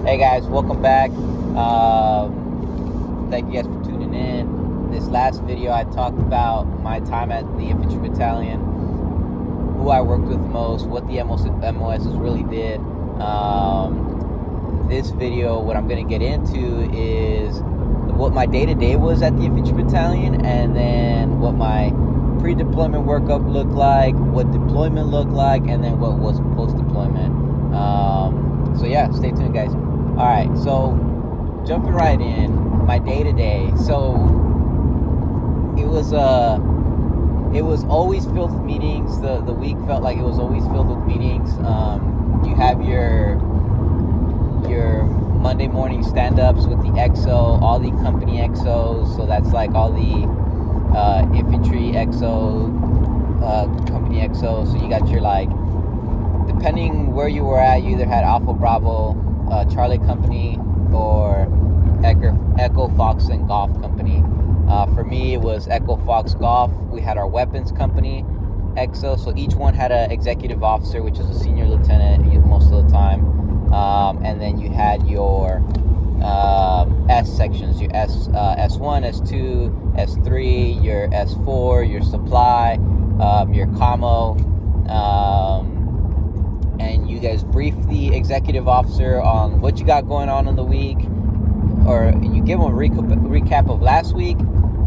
Hey guys, welcome back. Thank you guys for tuning in. This last video I talked about my time at the Infantry battalion, who I worked with the most, what the MOSs really did. This video, what I'm going to get into is what my day-to-day was at the Infantry battalion, and then what my pre-deployment workup looked like, what deployment looked like, and then what was post-deployment. So yeah, stay tuned guys. Alright, so jumping right in, my day-to-day. So it was always filled with meetings. The week felt like it was always filled with meetings. You have your Monday morning stand-ups with the XO, all the company XOs. So that's like all the infantry XO, company XO. So you got your, like, depending where you were at, you either had Alpha Bravo, Charlie Company, or Echo Fox and Golf Company. For me, it was Echo Fox Golf. We had our weapons company, XO. So each one had an executive officer, which is a senior lieutenant most of the time. And then you had your S sections, your S1, S2, S3, your S4, your supply, your commo. And you guys brief the executive officer on what you got going on in the week, or you give them a recap of last week,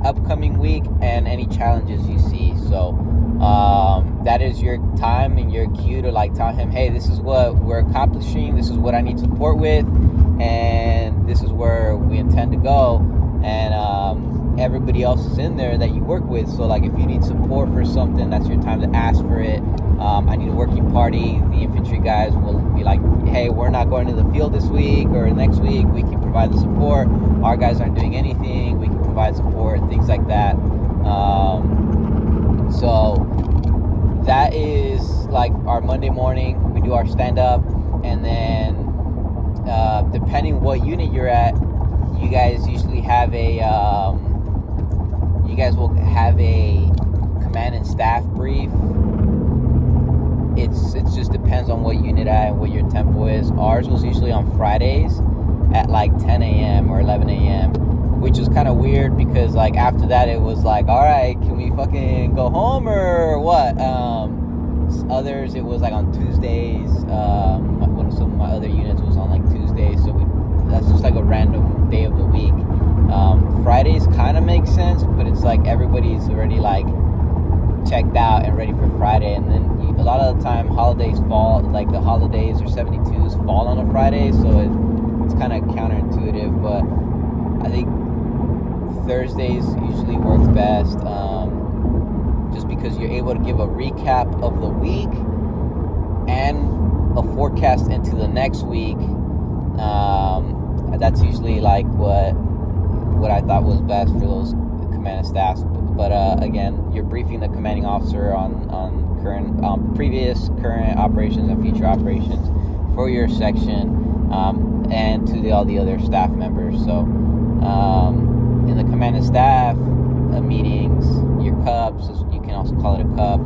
upcoming week, and any challenges you see. So that is your time and your cue to, like, tell him, hey, this is what we're accomplishing, this is what I need support with, and this is where we intend to go. And everybody else is in there that you work with. So, like, if you need support for something, that's your time to ask for it. I need a working party. The infantry guys will be like, hey, we're not going to the field this week or next week. We can provide the support. Our guys aren't doing anything. We can provide support, things like that. So that is like our Monday morning. We do our stand-up, and then depending what unit you're at, you guys usually have a you guys will have a command and staff brief. It just depends on what unit at and what your tempo is. Ours was usually on Fridays at like 10 a.m. or 11 a.m., which was kind of weird because, like, after that it was like, all right, can we fucking go home or what? Others, it was like on Tuesdays. One of some of my other units was on like Tuesdays, so that's just like a random day of the week. Fridays kind of makes sense, but it's like everybody's already like checked out and ready for Friday, and then a lot of the time holidays fall, like the holidays or 72s fall on a Friday, so it's kind of counterintuitive. But I think Thursdays usually works best, just because you're able to give a recap of the week and a forecast into the next week. That's usually like what I thought was best for those command and staffs. But again, you're briefing the commanding officer on current, previous, current operations and future operations for your section, and to all the other staff members. So in the command and staff meetings, your cups, you can also call it a cup,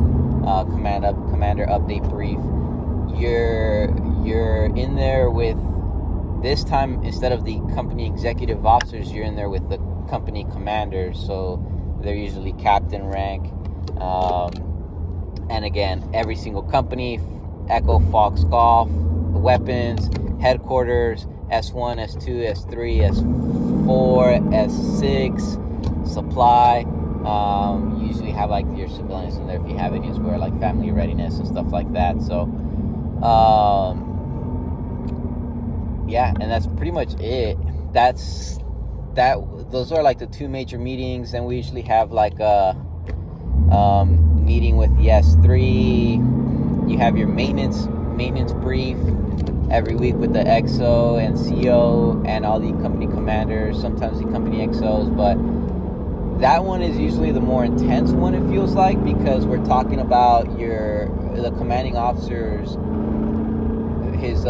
commander update brief. You're in there with, this time, instead of the company executive officers, you're in there with the company commanders. So they're usually captain rank. And again, every single company, Echo Fox Golf, the weapons, headquarters, S1, S2, S3, S4, S6, supply. You usually have like your civilians in there if you have any as well, like family readiness and stuff like that. So yeah, and that's pretty much it. Those are like the two major meetings. And we usually have like a meeting with the S3. You have your maintenance brief every week with the XO and CO and all the company commanders, sometimes the company XOs. But that one is usually the more intense one, it feels like, because we're talking about the commanding officer's, his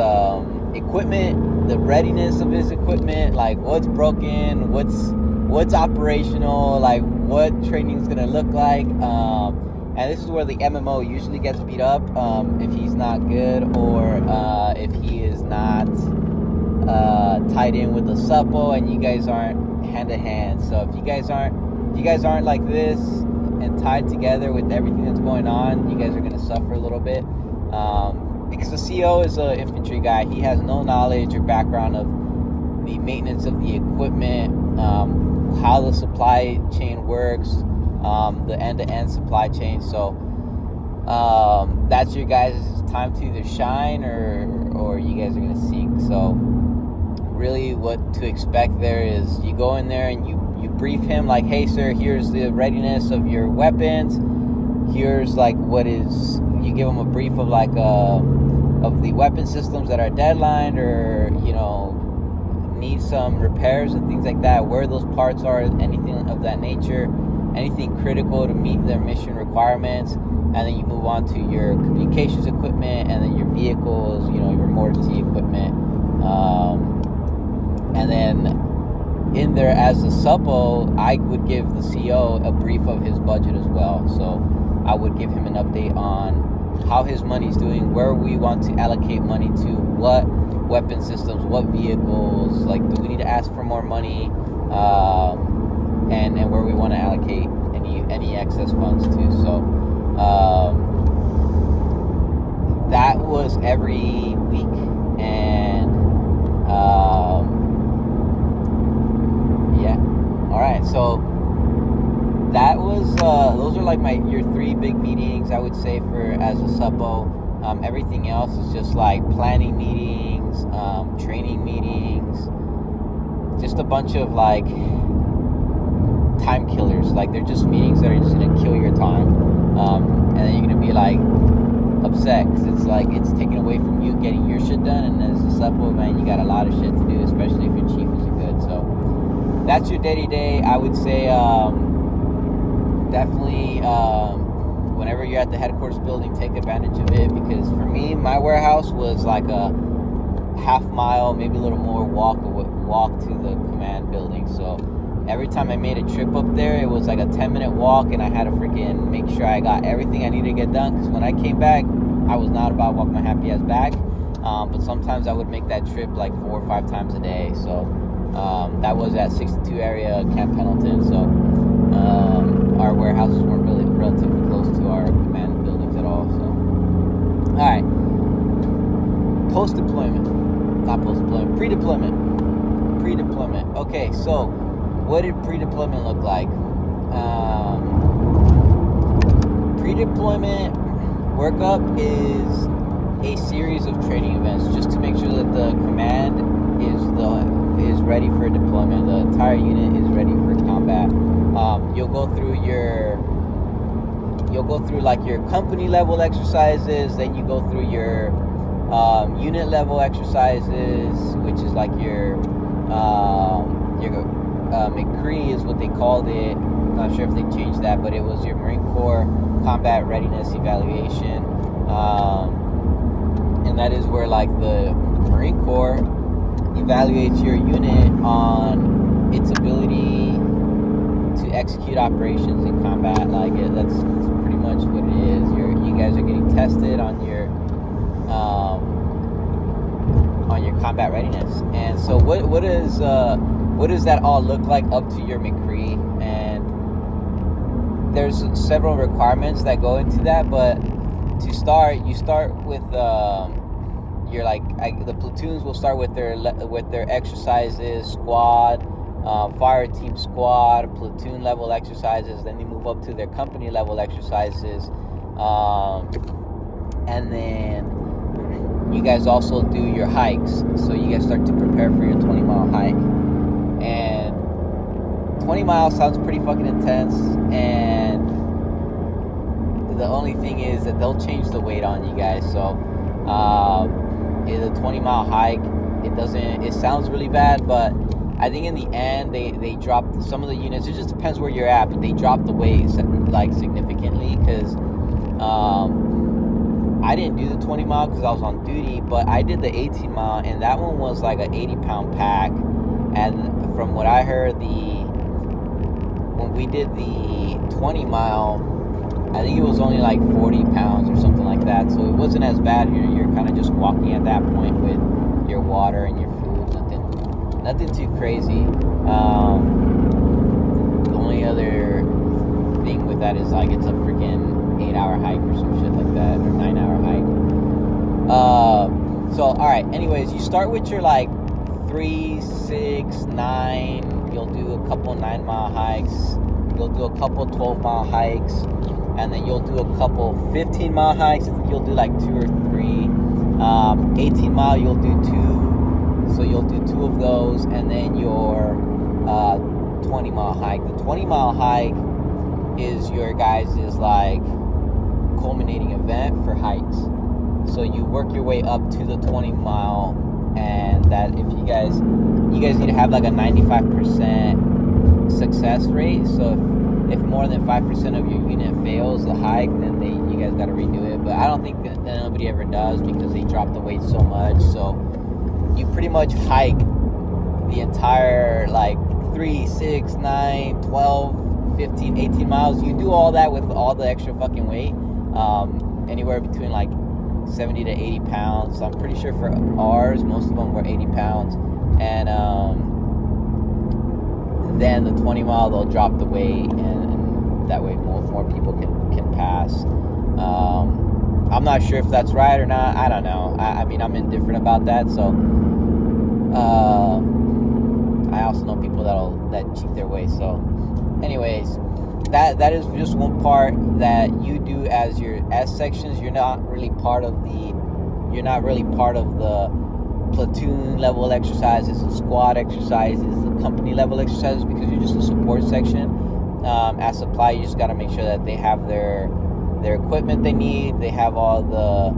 equipment, the readiness of his equipment, like what's broken, what's operational, like what training is gonna look like. And this is where the MMO usually gets beat up, if he's not good, or if he is not tied in with the suppo, and you guys aren't hand to hand. So if you guys aren't like this and tied together with everything that's going on, you guys are going to suffer a little bit, because the CO is an infantry guy. He has no knowledge or background of the maintenance of the equipment, how the supply chain works, the end-to-end supply chain. So that's your guys' time to either shine or you guys are going to sink. So really what to expect there is you go in there and you brief him like, hey sir, here's the readiness of your weapons, here's like you give him a brief of like of the weapon systems that are deadlined or need some repairs and things like that, where those parts are, anything of that nature, anything critical to meet their mission requirements. And then you move on to your communications equipment, and then your vehicles, your mortar equipment, and then in there as the suppo, I would give the CO a brief of his budget as well. So I would give him an update on how his money's doing, where we want to allocate money to, what weapon systems, what vehicles, like do we need to ask for more money, and where we want to allocate any excess funds to. So that was every week, and yeah. All right, so that was those are like your 3 big meetings, I would say, for as a suppo. Everything else is just like planning meetings, training meetings, just a bunch of like time killers. Like they're just meetings that are just gonna kill your time, and then you're gonna be like upset because it's like it's taken away from you getting your shit done. And as a suppo, man, you got a lot of shit to do, especially if your chief is good. So that's your day-to-day. I would say definitely whenever you're at the headquarters building, take advantage of it, because for me, my warehouse was like a half-mile, maybe a little more walk to the command building. So every time I made a trip up there, it was like a 10-minute walk, and I had to freaking make sure I got everything I needed to get done, because when I came back, I was not about to walk my happy ass back, but sometimes I would make that trip like 4 or 5 times a day. So that was at 62 area, Camp Pendleton. So our warehouses weren't really relatively close to our command buildings at all. So, all right, pre-deployment. Okay, so what did pre-deployment look like? Pre-deployment workup is a series of training events just to make sure that the command is ready for deployment. The entire unit is ready for combat. You'll go through like your company level exercises, then you go through your unit level exercises, which is like your McCree is what they called it. I'm not sure if they changed that, but it was your Marine Corps combat readiness evaluation, and that is where like the Marine Corps evaluates your unit on its ability to execute operations in combat. Like that's pretty much what it is. You guys are getting tested on your combat readiness. And so what does that all look like up to your McCree? And there's several requirements that go into that, but to start, you start with the platoons will start with their exercises, squad, fire team squad, platoon level exercises. Then they move up to their company level exercises, and then you guys also do your hikes. So you guys start to prepare for your 20-mile hike, and 20 miles sounds pretty fucking intense. And the only thing is that they'll change the weight on you guys. So the 20-mile hike, it sounds really bad, but I think in the end they dropped some of the units. It just depends where you're at, but they dropped the weight like significantly, because I didn't do the 20 mile because I was on duty, but I did the 18 mile, and that one was like an 80-pound pack. And from what I heard, when we did the 20 mile, I think it was only like 40 pounds or something like that. So it wasn't as bad. You're kind of just walking at that point with your water and your food, Nothing too crazy. The only other thing with that is like it's a freaking 8-hour hike or some shit like that, or 9-hour hike. So all right. Anyways, you start with your like 3, 6, 9. You'll do a couple 9-mile hikes. You'll do a couple 12-mile hikes, and then you'll do a couple 15-mile hikes. I think you'll do like 2 or 3. 18-mile you'll do 2. So you'll do 2 of those, and then your 20-mile hike. The 20-mile hike is your guys' like culminating event for hikes. So you work your way up to the 20-mile, and that if you guys need to have like a 95% success rate. So if more than 5% of your unit fails the hike, then you guys got to redo it. But I don't think that nobody ever does, because they drop the weight so much. So you pretty much hike the entire like 3, 6, 9, 12, 15, 18 miles. You do all that with all the extra fucking weight, anywhere between like 70 to 80 pounds. I'm pretty sure for ours, most of them were 80 pounds. And then the 20 mile, they'll drop the weight, and that way more people can pass. I'm not sure if that's right or not. I don't know. I mean, I'm indifferent about that. So I also know people that cheat their way. So anyways, that is just one part that you do as your S sections. You're not really part of the platoon level exercises, the squad exercises, the company level exercises, because you're just a support section. As supply, you just got to make sure that they have their equipment they need, they have all the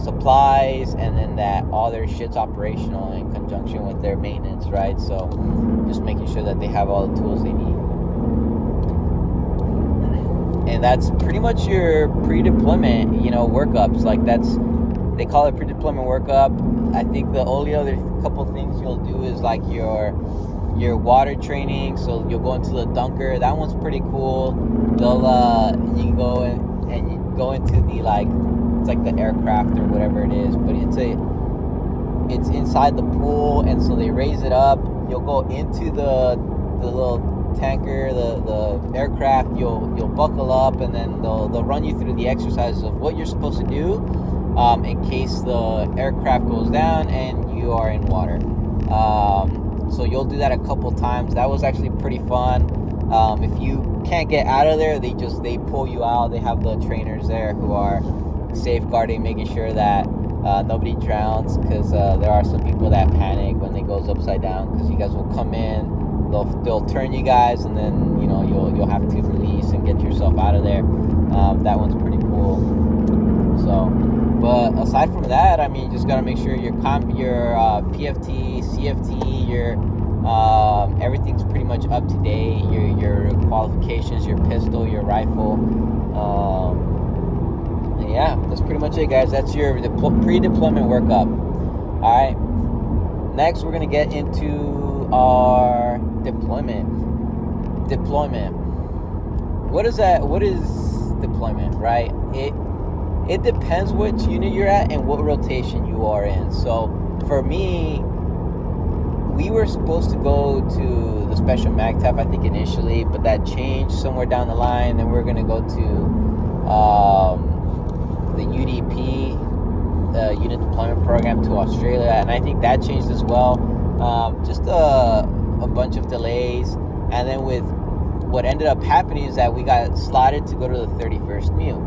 supplies, and then that all their shit's operational in conjunction with their maintenance, right? So just making sure that they have all the tools they need. And that's pretty much your pre-deployment, workups. Like they call it pre-deployment workup. I think the only other couple things you'll do is like your water training. So you'll go into the dunker. That one's pretty cool. You go and you go into the it's like the aircraft or whatever it is, but it's inside the pool, and so they raise it up. You'll go into the little tanker, the aircraft. You'll buckle up, and then they'll run you through the exercises of what you're supposed to do in case the aircraft goes down and you are in water. So you'll do that a couple times. That was actually pretty fun. If you can't get out of there, they pull you out. They have the trainers there who are safeguarding, making sure that nobody drowns, because there are some people that panic when it goes upside down, because you guys will come in, they'll turn you guys, and then you'll have to release and get yourself out of there. That one's pretty cool. So, but aside from that, I mean, you just gotta make sure your PFT, CFT, your everything's pretty much up to date. Your qualifications, your pistol, your rifle. And yeah, that's pretty much it, guys. That's your pre-deployment workup. All right. Next, we're gonna get into our deployment. What is that? What is deployment, right? It depends which unit you're at and what rotation you are in. So for me, we were supposed to go to the Special MAGTF, I think, initially, but that changed somewhere down the line. Then we're going to go to the UDP, Unit Deployment Program, to Australia, and I think that changed as well. Just a bunch of delays. And then with what ended up happening is that we got slotted to go to the 31st MEU.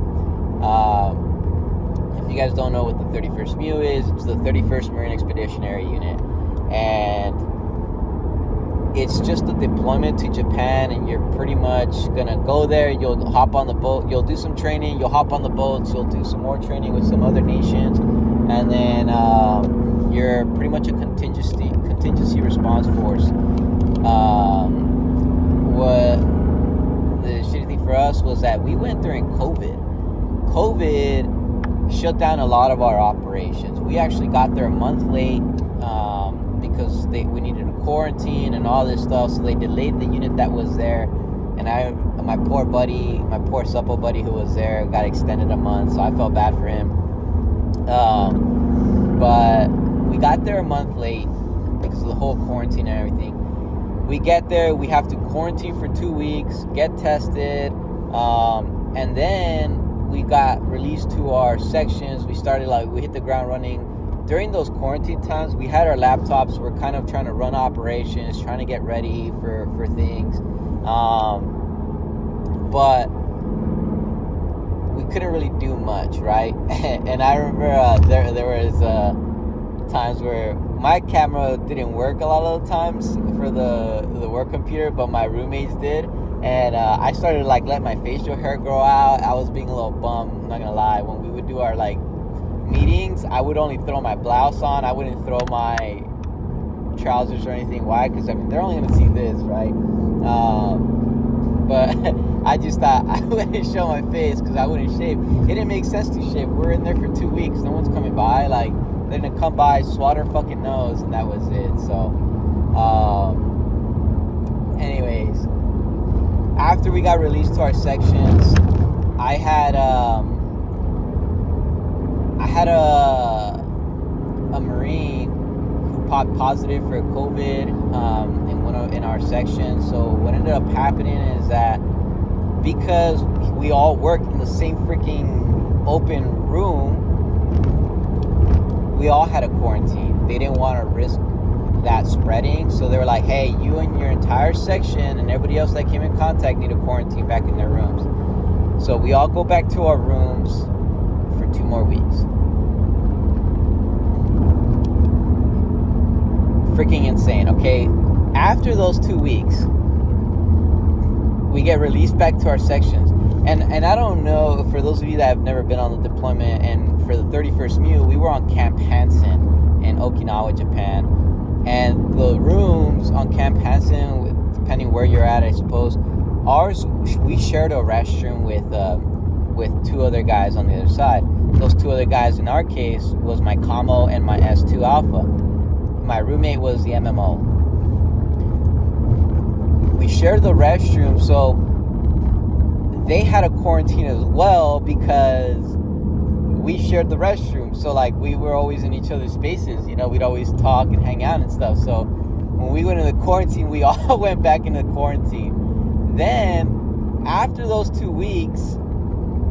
If you guys don't know what the 31st MEU is, it's the 31st Marine Expeditionary Unit. And it's just a deployment to Japan, and you're pretty much gonna go there. You'll hop on the boat, you'll do some training, you'll hop on the boats, you'll do some more training with some other nations, and then you're pretty much a contingency response force. What the shitty thing for us was that we went during COVID. COVID shut down a lot of our operations. We actually got there a month late because we needed a quarantine and all this stuff, so they delayed the unit that was there. And my poor supple buddy who was there got extended a month, so I felt bad for him. But we got there a month late, because of the whole quarantine and everything. We get there, we have to quarantine for 2 weeks, get tested, and then we got released to our sections. We hit the ground running. During those quarantine times, we had our laptops. We're kind of trying to run operations, trying to get ready for things. But we couldn't really do much, right? And I remember there was times where my camera didn't work a lot of the times for the work computer, but my roommates did. And I started to let my facial hair grow out. I was being a little bummed, I'm not gonna lie. When we would do our meetings, I would only throw my blouse on. I wouldn't throw my trousers or anything. Why? Because they're only gonna see this, right? But I just thought I wouldn't show my face because I wouldn't shave. It didn't make sense to shave. We're in there for 2 weeks. No one's coming by. They're gonna come by, swat our fucking nose, and that was it. So, anyways, after we got released to our sections, I had a Marine who popped positive for COVID in our section. So what ended up happening is that because we all worked in the same freaking open room, we all had a quarantine. They didn't want to risk that spreading, so they were like, hey, you and your entire section and everybody else that came in contact need to quarantine back in their rooms. So we all go back to our rooms for 2 more weeks. Freaking insane, okay? After those 2 weeks, we get released back to our sections. And I don't know, for those of you that have never been on the deployment, and for the 31st MU, we were on Camp Hansen in Okinawa, Japan. And the rooms on Camp Hansen, depending where you're at, I suppose, we shared a restroom with 2 other guys on the other side. Those 2 other guys in our case was my Camo and my S2 Alpha. My roommate was the MMO. We shared the restroom, so they had a quarantine as well because we shared the restroom. So we were always in each other's spaces, we'd always talk and hang out and stuff. So when we went into quarantine, we all went back into quarantine. Then after those 2 weeks,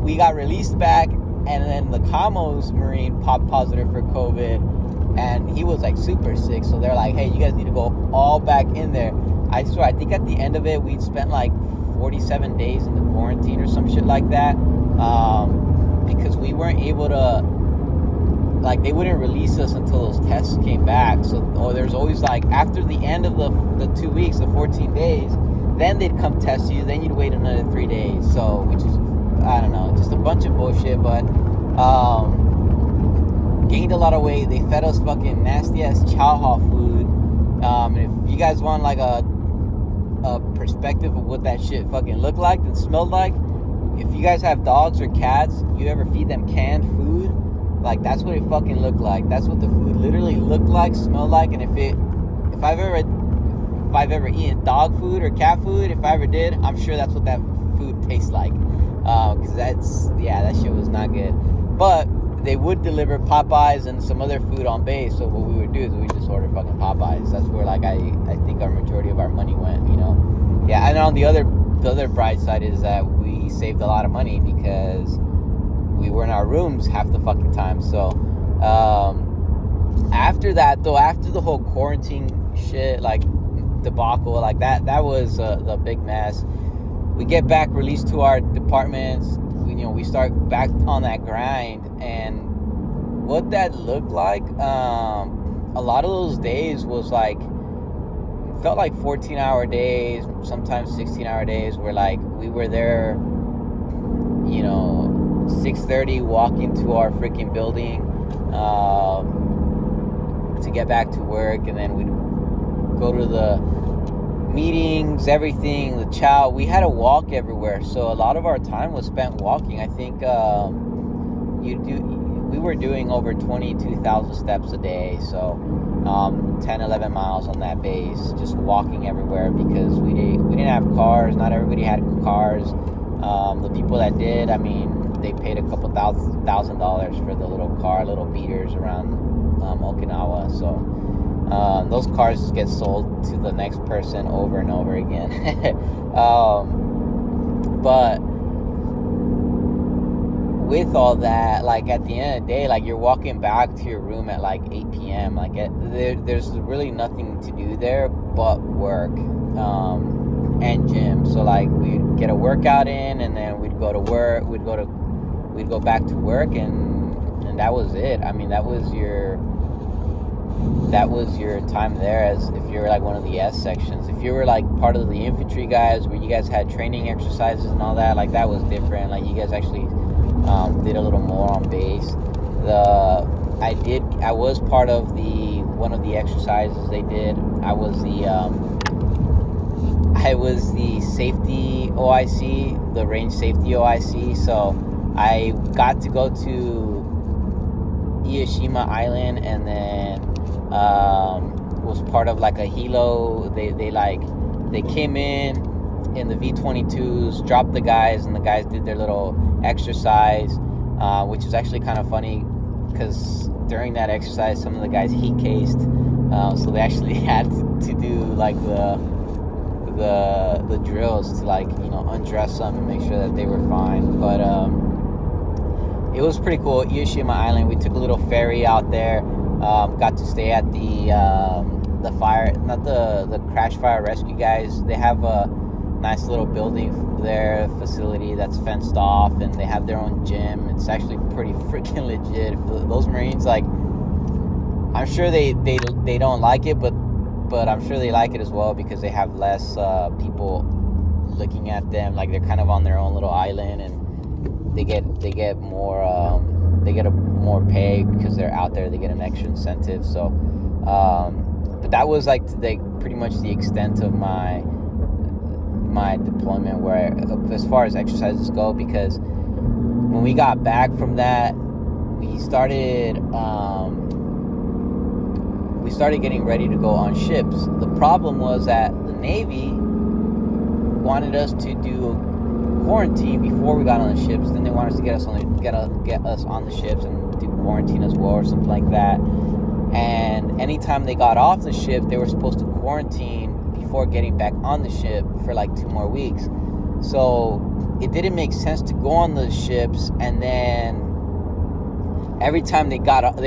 we got released back, and then the Camo's Marine popped positive for COVID, and he was super sick. So they're like, hey, you guys need to go all back in there. I swear, I think at the end of it, we'd spent 47 days in the quarantine or some shit like that, because we weren't able to, they wouldn't release us until those tests came back. So there's always after the end of the 2 weeks, the 14 days, then they'd come test you, then you'd wait another 3 days. So, which is, I don't know, just a bunch of bullshit. But gained a lot of weight. They fed us fucking nasty ass chow hall food. And if you guys want a perspective of what that shit fucking looked like and smelled like, if you guys have dogs or cats, you ever feed them canned food, that's what it fucking looked like. That's what the food literally looked like, smelled like. And if I've ever eaten dog food or cat food, if I ever did, I'm sure that's what that food tastes like. Because that shit was not good. But they would deliver Popeyes and some other food on base. So what we would do is we just order fucking Popeyes. That's where I think our majority of our money went, Yeah, and on the other bright side is that we saved a lot of money because we were in our rooms half the fucking time. So after that, though, after the whole quarantine shit, debacle, that was the big mess. We get back released to our departments. We start back on that grind, and what that looked like, a lot of those days was felt like 14-hour days, sometimes 16-hour days, where we were there, 6:30 walking to our freaking building to get back to work, and then we'd go to the meetings, everything, the chow. We had to walk everywhere, so a lot of our time was spent walking. I think we were doing over 22,000 steps a day, so 10, 11 miles on that base, just walking everywhere because we didn't have cars. Not everybody had cars. The people that did, they paid a couple $1,000 for the little beaters around Okinawa. So Those cars just get sold to the next person over and over again. But with all that, like at the end of the day, like you're walking back to your room at like 8 p.m. Like there's really nothing to do there but work and gym. So like we'd get a workout in, and then we'd go to work. We'd go back to work, and that was it. I mean, that was your time there, as if you're like one of the S sections. If you were like part of the infantry guys, where you guys had training exercises and all that, like that was different. Like you guys actually did a little more on base. I was part of one of the exercises they did. I was the safety OIC, the range safety OIC. So I got to go to Ieshima Island, and then was part of like a helo. They came in the V-22s, dropped the guys, and the guys did their little exercise, which is actually kind of funny because during that exercise some of the guys heat cased, so they actually had to do like the drills to, like, you know, undress them and make sure that they were fine. But it was pretty cool. Ieshima Island, we took a little ferry out there, got to stay at the crash fire rescue guys. They have a nice little building there, facility that's fenced off, and they have their own gym. It's actually pretty freaking legit. Those Marines, like, I'm sure they don't like it, but I'm sure they like it as well, because they have less people looking at them. Like, they're kind of on their own little island, and they get more more pay because they're out there. They get an extra incentive. So but that was like pretty much the extent of my deployment, where as far as exercises go, because when we got back from that, we started getting ready to go on ships. The problem was that the Navy wanted us to do quarantine before we got on the ships. Then they wanted us to get us on the ships and do quarantine as well, or something like that. And anytime they got off the ship, they were supposed to quarantine before getting back on the ship for like 2 more weeks. So it didn't make sense to go on the ships, and then every time they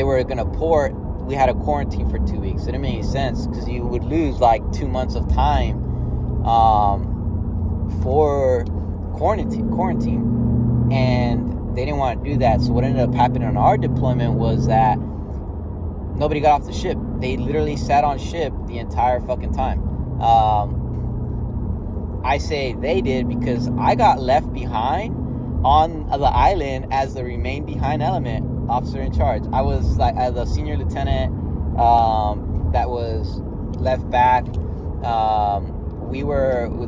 were gonna port, we had a quarantine for 2 weeks. It didn't make any sense, because you would lose like 2 months of time for quarantine, and they didn't want to do that. So what ended up happening on our deployment was that nobody got off the ship. They literally sat on ship the entire fucking time. I say they did because I got left behind on the island as the remain behind element officer in charge. I was like the senior lieutenant that was left back.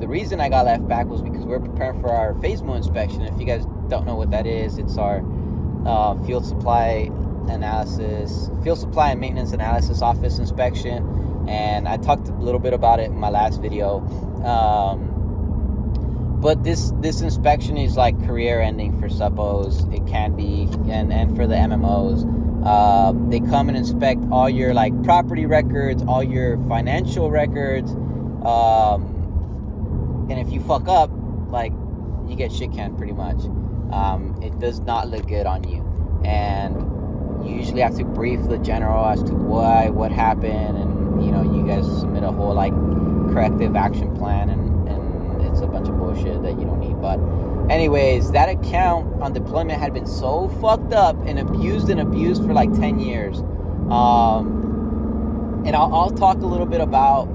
The reason I got left back was because we were preparing for our phasmo inspection. If you guys don't know what that is, it's our field supply and maintenance analysis office inspection, and I talked a little bit about it in my last video. But this inspection is like career ending for suppos. It can be, and for the MMOs. They come and inspect all your like property records, all your financial records, and if you fuck up, like, you get shit canned pretty much. It does not look good on you, and you usually have to brief the general as to what happened, and you know, you guys submit a whole like corrective action plan, and it's a bunch of bullshit that you don't need. But anyways, that account on deployment had been so fucked up and abused for like 10 years. And I'll talk a little bit about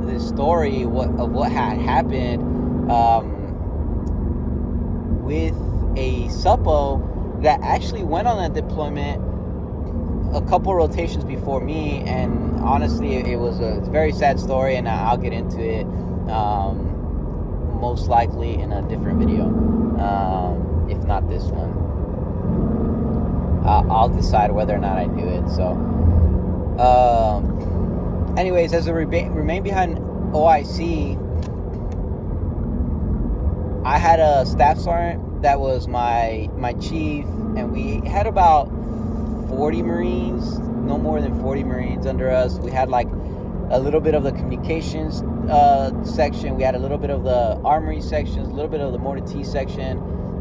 the story of what had happened with a suppo that actually went on that deployment a couple rotations before me, and honestly, it was a very sad story, and I'll get into it most likely in a different video, if not this one. I'll decide whether or not I do it. So anyways, as a remain behind OIC, I had a staff sergeant that was my chief, and we had about 4 40 Marines, no more than 40 Marines under us. We had like a little bit of the communications section. We had a little bit of the armory sections, a little bit of the mortar T section,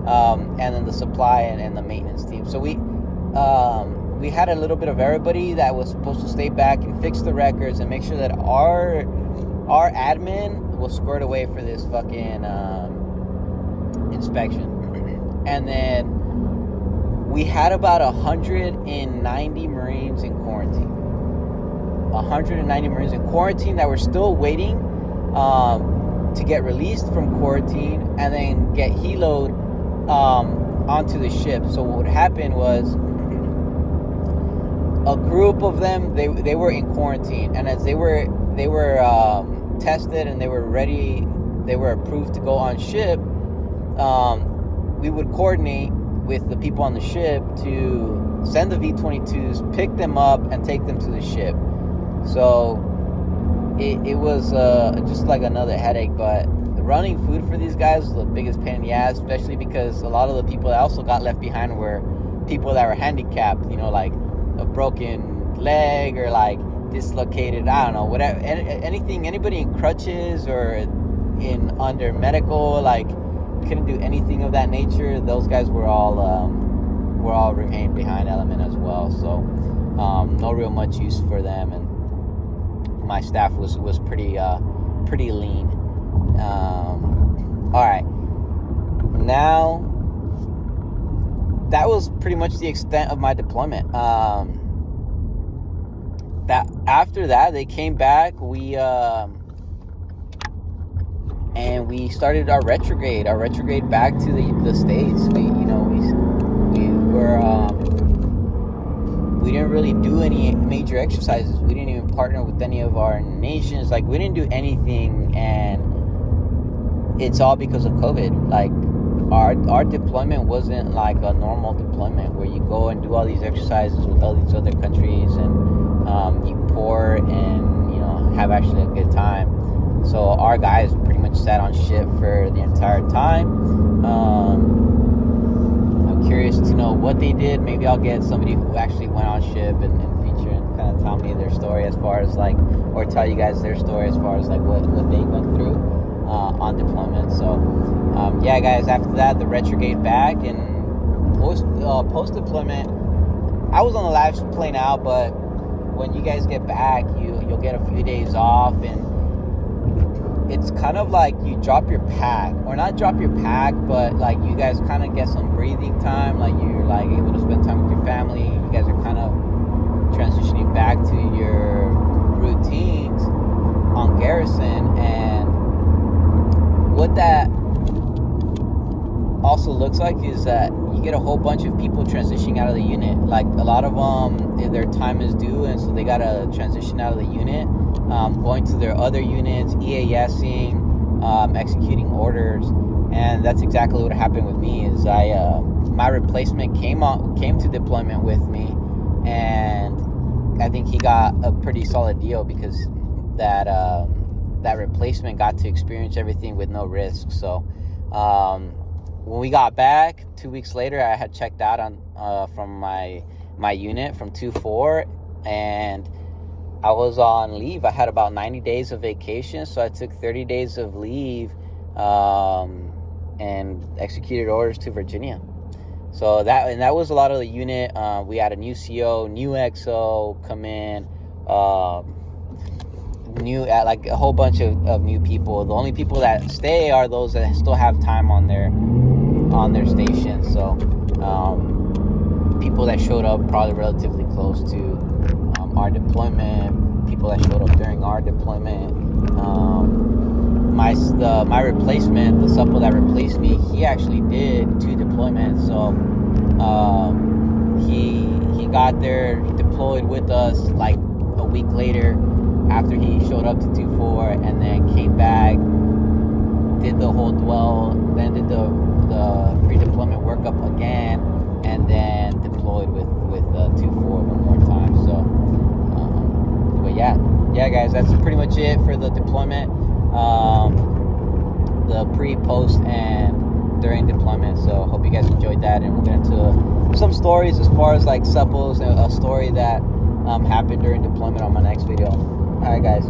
and then the supply and the maintenance team. So we had a little bit of everybody that was supposed to stay back and fix the records and make sure that our admin was squared away for this fucking inspection. And then we had about 190 Marines in quarantine. 190 Marines in quarantine that were still waiting to get released from quarantine and then get heloed onto the ship. So what would happen was a group of them, they were in quarantine, and as they were tested and they were ready, they were approved to go on ship, we would coordinate with the people on the ship to send the V-22s, pick them up, and take them to the ship. So it was just like another headache, but running food for these guys was the biggest pain in the ass, especially because a lot of the people that also got left behind were people that were handicapped, like a broken leg or like dislocated, I don't know, whatever, anything, anybody in crutches or under medical, like couldn't do anything of that nature. Those guys were all remained behind element as well. So no real much use for them, and my staff was pretty lean. All right, now that was pretty much the extent of my deployment. That after that they came back, and we started our retrograde back to the States. We didn't really do any major exercises. We didn't even partner with any of our nations. Like, we didn't do anything, and it's all because of COVID. Like, our deployment wasn't like a normal deployment where you go and do all these exercises with all these other countries and you pour and have actually a good time. So our guys pretty much sat on ship for the entire time. I'm curious to know what they did. Maybe I'll get somebody who actually went on ship and feature and kind of tell me their story as far as like, or tell you guys their story as far as like what they went through on deployment. So yeah, guys, after that, the retrograde back, and post deployment, I was on the live playing out, but when you guys get back, you'll get a few days off, and it's kind of like you drop your pack, or not drop your pack, but like you guys kind of get some breathing time. Like, you're like able to spend time with your family. You guys are kind of transitioning back to your routines on garrison. And what that also looks like is that you get a whole bunch of people transitioning out of the unit. Like, a lot of them, their time is due, and so they gotta transition out of the unit, going to their other units, EASing, executing orders. And that's exactly what happened with me. Is my replacement came to deployment with me, and I think he got a pretty solid deal, because that replacement got to experience everything with no risk. So when we got back 2 weeks later, I had checked out from my unit from 2-4, and I was on leave. I had about 90 days of vacation, so I took 30 days of leave and executed orders to Virginia. So that was a lot of the unit. We had a new CO, new XO come in, like a whole bunch of new people. The only people that stay are those that still have time on their station. So people that showed up probably relatively close to our deployment, people that showed up during our deployment. My replacement, the supple that replaced me, he actually did 2 deployments. So he got there, deployed with us like a week later after he showed up to 2-4, and then came back, did the whole dwell, then did the pre-deployment workup again, and then deployed with 2-4 one more time. So but yeah guys, that's pretty much it for the deployment, the pre, post, and during deployment. So hope you guys enjoyed that, and we'll get into some stories as far as like supples and a story that happened during deployment on my next video. All right, guys.